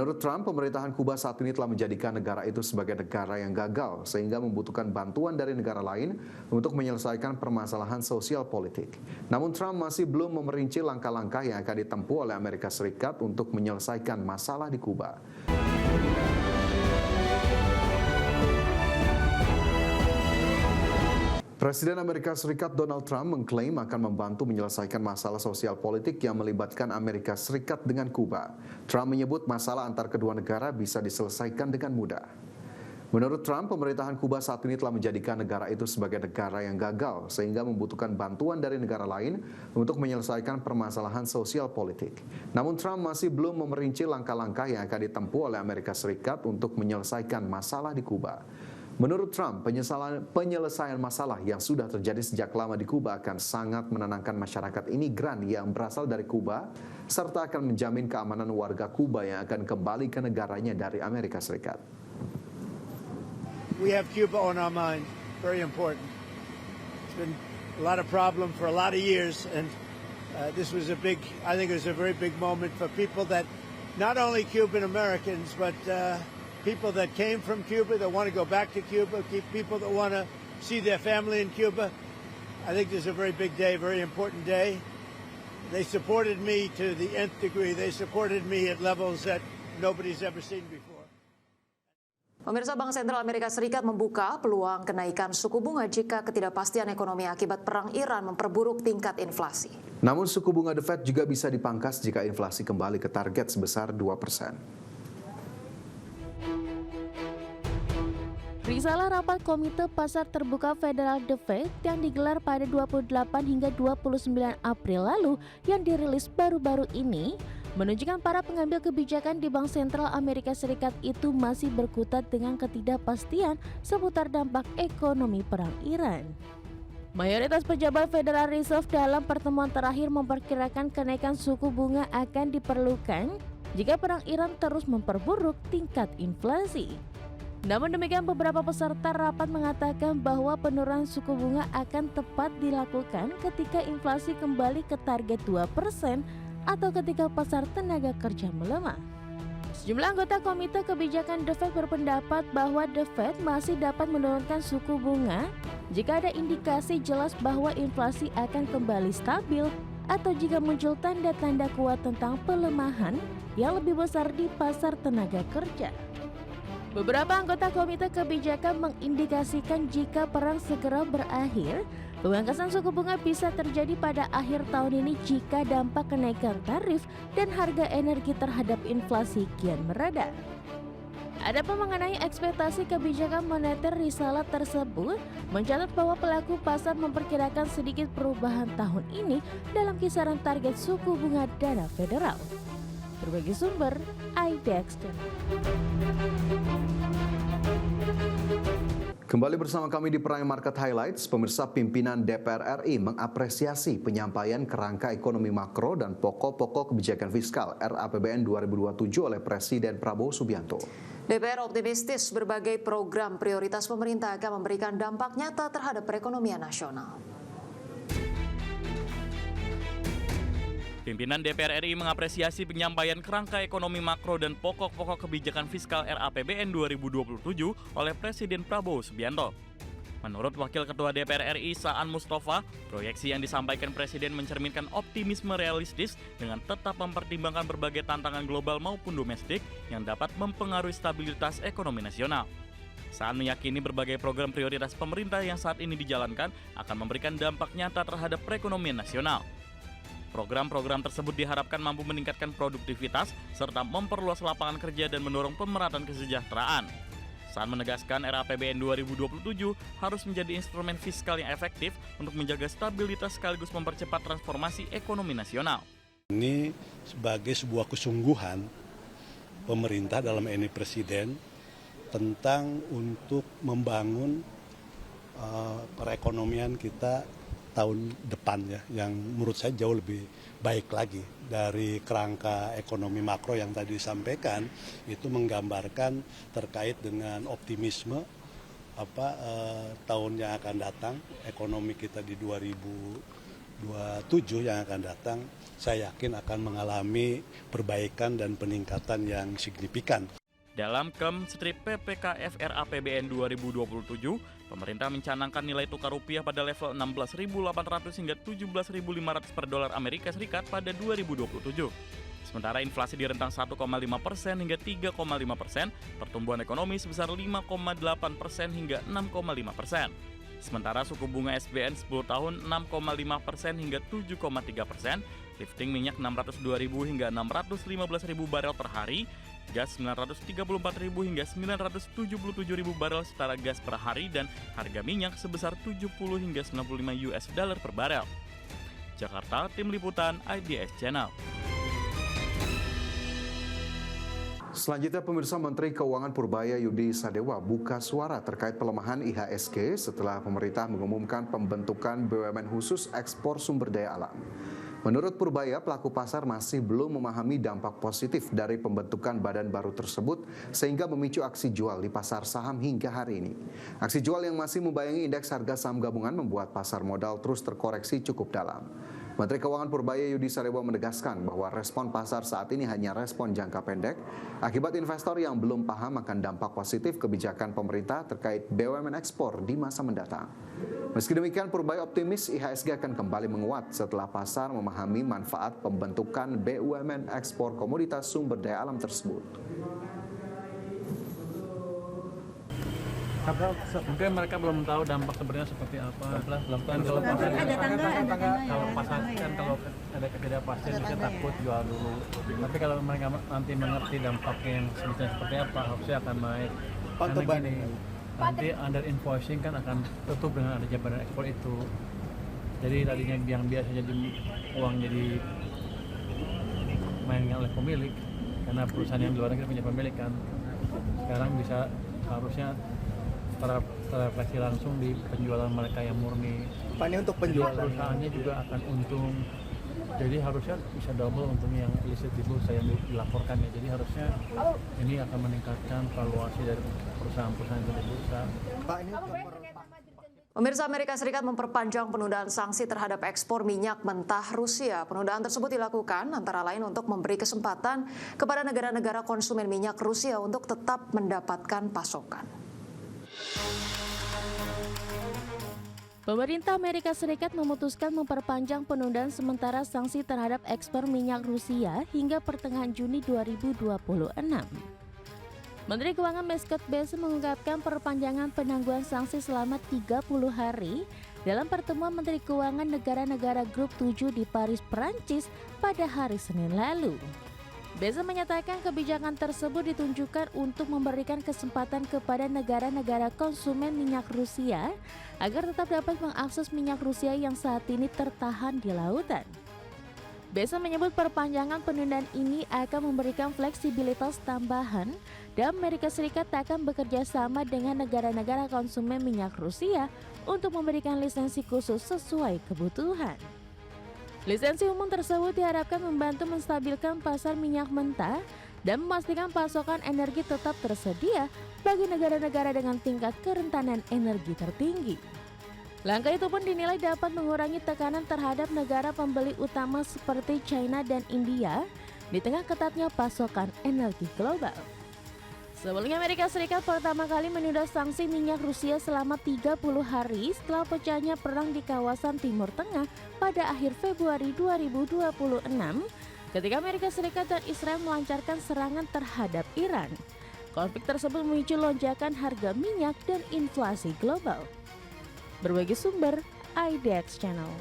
Menurut Trump, pemerintahan Kuba saat ini telah menjadikan negara itu sebagai negara yang gagal, sehingga membutuhkan bantuan dari negara lain untuk menyelesaikan permasalahan sosial politik. Namun Trump masih belum memerinci langkah-langkah yang akan ditempuh oleh Amerika Serikat untuk menyelesaikan masalah di Kuba. Presiden Amerika Serikat Donald Trump mengklaim akan membantu menyelesaikan masalah sosial politik yang melibatkan Amerika Serikat dengan Kuba. Trump menyebut masalah antar kedua negara bisa diselesaikan dengan mudah. Menurut Trump, pemerintahan Kuba saat ini telah menjadikan negara itu sebagai negara yang gagal, sehingga membutuhkan bantuan dari negara lain untuk menyelesaikan permasalahan sosial politik. Namun Trump masih belum memerinci langkah-langkah yang akan ditempuh oleh Amerika Serikat untuk menyelesaikan masalah di Kuba. Menurut Trump, penyelesaian masalah yang sudah terjadi sejak lama di Kuba akan sangat menenangkan masyarakat imigran yang berasal dari Kuba, serta akan menjamin keamanan warga Kuba yang akan kembali ke negaranya dari Amerika Serikat. We have Cuba on our mind, very important. It's been a lot of problem for a lot of years, and this was I think it was a very big moment for people that, not only Cuban Americans, but people that came from Cuba, that want to go back to Cuba, people that want to see their family in Cuba. I think this is a very big day, very important day. They supported me to the nth degree. They supported me at levels that nobody's ever seen before. Pemirsa, Bank Sentral Amerika Serikat membuka peluang kenaikan suku bunga jika ketidakpastian ekonomi akibat perang Iran memperburuk tingkat inflasi. Namun suku bunga The Fed juga bisa dipangkas jika inflasi kembali ke target sebesar 2%. Risalah rapat Komite Pasar Terbuka Federal The Fed yang digelar pada 28 hingga 29 April lalu yang dirilis baru-baru ini menunjukkan para pengambil kebijakan di Bank Sentral Amerika Serikat itu masih berkutat dengan ketidakpastian seputar dampak ekonomi perang Iran. Mayoritas pejabat Federal Reserve dalam pertemuan terakhir memperkirakan kenaikan suku bunga akan diperlukan jika perang Iran terus memperburuk tingkat inflasi. Namun demikian, beberapa peserta rapat mengatakan bahwa penurunan suku bunga akan tepat dilakukan ketika inflasi kembali ke target 2% atau ketika pasar tenaga kerja melemah. Sejumlah anggota Komite Kebijakan The Fed berpendapat bahwa The Fed masih dapat menurunkan suku bunga jika ada indikasi jelas bahwa inflasi akan kembali stabil atau jika muncul tanda-tanda kuat tentang pelemahan yang lebih besar di pasar tenaga kerja. Beberapa anggota Komite Kebijakan mengindikasikan jika perang segera berakhir, pemangkasan suku bunga bisa terjadi pada akhir tahun ini jika dampak kenaikan tarif dan harga energi terhadap inflasi kian mereda. Adapun mengenai ekspektasi kebijakan moneter, risalah tersebut mencatat bahwa pelaku pasar memperkirakan sedikit perubahan tahun ini dalam kisaran target suku bunga dana federal. Berbagai sumber, iDexter. Kembali bersama kami di Prime Market Highlights. Pemirsa, pimpinan DPR RI mengapresiasi penyampaian kerangka ekonomi makro dan pokok-pokok kebijakan fiskal RAPBN 2027 oleh Presiden Prabowo Subianto. DPR optimistis berbagai program prioritas pemerintah akan memberikan dampak nyata terhadap perekonomian nasional. Pimpinan DPR RI mengapresiasi penyampaian kerangka ekonomi makro dan pokok-pokok kebijakan fiskal RAPBN 2027 oleh Presiden Prabowo Subianto. Menurut Wakil Ketua DPR RI Saan Mustafa, proyeksi yang disampaikan Presiden mencerminkan optimisme realistis dengan tetap mempertimbangkan berbagai tantangan global maupun domestik yang dapat mempengaruhi stabilitas ekonomi nasional. Saan meyakini berbagai program prioritas pemerintah yang saat ini dijalankan akan memberikan dampak nyata terhadap perekonomian nasional. Program-program tersebut diharapkan mampu meningkatkan produktivitas serta memperluas lapangan kerja dan mendorong pemerataan kesejahteraan. Saan menegaskan RAPBN 2027 harus menjadi instrumen fiskal yang efektif untuk menjaga stabilitas sekaligus mempercepat transformasi ekonomi nasional. Ini sebagai sebuah kesungguhan pemerintah dalam ini Presiden tentang untuk membangun perekonomian kita tahun depan ya, yang menurut saya jauh lebih baik lagi dari kerangka ekonomi makro yang tadi disampaikan. Itu menggambarkan terkait dengan optimisme tahun yang akan datang, ekonomi kita di 2027 2027 yang akan datang, saya yakin akan mengalami perbaikan dan peningkatan yang signifikan. Dalam KEM strip PPKF RAPBN 2027, pemerintah mencanangkan nilai tukar rupiah pada level 16.800 hingga 17.500 per dolar Amerika Serikat pada 2027. Sementara inflasi di rentang 1,5% hingga 3,5%, pertumbuhan ekonomi sebesar 5,8% hingga 6,5%. Sementara suku bunga SBN 10 tahun 6,5% hingga 7,3%, lifting minyak 602.000 hingga 615.000 barel per hari, gas 934.000 hingga 977.000 barel setara gas per hari, dan harga minyak sebesar 70 hingga 95 US dollar per barel. Jakarta, Tim Liputan IDX Channel. Selanjutnya, pemirsa, Menteri Keuangan Purbaya Yudi Sadewa buka suara terkait pelemahan IHSG setelah pemerintah mengumumkan pembentukan BUMN khusus ekspor sumber daya alam. Menurut Purbaya, pelaku pasar masih belum memahami dampak positif dari pembentukan badan baru tersebut sehingga memicu aksi jual di pasar saham hingga hari ini. Aksi jual yang masih membayangi indeks harga saham gabungan membuat pasar modal terus terkoreksi cukup dalam. Menteri Keuangan Purbaya Yudi Sadewa menegaskan bahwa respon pasar saat ini hanya respon jangka pendek akibat investor yang belum paham akan dampak positif kebijakan pemerintah terkait BUMN ekspor di masa mendatang. Meski demikian, Purbaya optimis IHSG akan kembali menguat setelah pasar memahami manfaat pembentukan BUMN ekspor komoditas sumber daya alam tersebut. Mungkin mereka belum tahu dampak sebenarnya seperti apa. Belum tahu kalau pasar kalau pasar kan kalau ada ketidakpastian mereka takut jual dulu. Tapi kalau mereka nanti mengerti dampaknya yang sebenarnya seperti apa, harusnya akan naik. Karena gini, nanti under invoicing kan akan tutup dengan adanya badan ekspor itu. Jadi tadinya yang biasa jadi uang jadi main oleh pemilik, karena perusahaan yang di luar negeri punya pemilik kan. Sekarang bisa harusnya terrefleksi langsung di penjualan mereka yang murni. Ini untuk penjualan perusahaannya juga akan untung. Jadi harusnya bisa double untungnya yang illicit di bursa yang dilaporkan ya. Jadi harusnya ini akan meningkatkan valuasi dari perusahaan-perusahaan itu di bursa. Pemirsa, Amerika Serikat memperpanjang penundaan sanksi terhadap ekspor minyak mentah Rusia. Penundaan tersebut dilakukan antara lain untuk memberi kesempatan kepada negara-negara konsumen minyak Rusia untuk tetap mendapatkan pasokan. Pemerintah Amerika Serikat memutuskan memperpanjang penundaan sementara sanksi terhadap ekspor minyak Rusia hingga pertengahan Juni 2026. Menteri Keuangan Scott Bessent mengungkapkan perpanjangan penangguhan sanksi selama 30 hari dalam pertemuan Menteri Keuangan negara-negara Grup 7 di Paris, Perancis pada hari Senin lalu. Bessent menyatakan kebijakan tersebut ditunjukkan untuk memberikan kesempatan kepada negara-negara konsumen minyak Rusia agar tetap dapat mengakses minyak Rusia yang saat ini tertahan di lautan. Bessent menyebut perpanjangan penundaan ini akan memberikan fleksibilitas tambahan dan Amerika Serikat akan bekerja sama dengan negara-negara konsumen minyak Rusia untuk memberikan lisensi khusus sesuai kebutuhan. Lisensi umum tersebut diharapkan membantu menstabilkan pasar minyak mentah dan memastikan pasokan energi tetap tersedia bagi negara-negara dengan tingkat kerentanan energi tertinggi. Langkah itu pun dinilai dapat mengurangi tekanan terhadap negara pembeli utama seperti China dan India di tengah ketatnya pasokan energi global. Sebelumnya Amerika Serikat pertama kali menunda sanksi minyak Rusia selama 30 hari setelah pecahnya perang di kawasan Timur Tengah pada akhir Februari 2026 ketika Amerika Serikat dan Israel melancarkan serangan terhadap Iran. Konflik tersebut memicu lonjakan harga minyak dan inflasi global. Berbagi sumber, IDX Channel.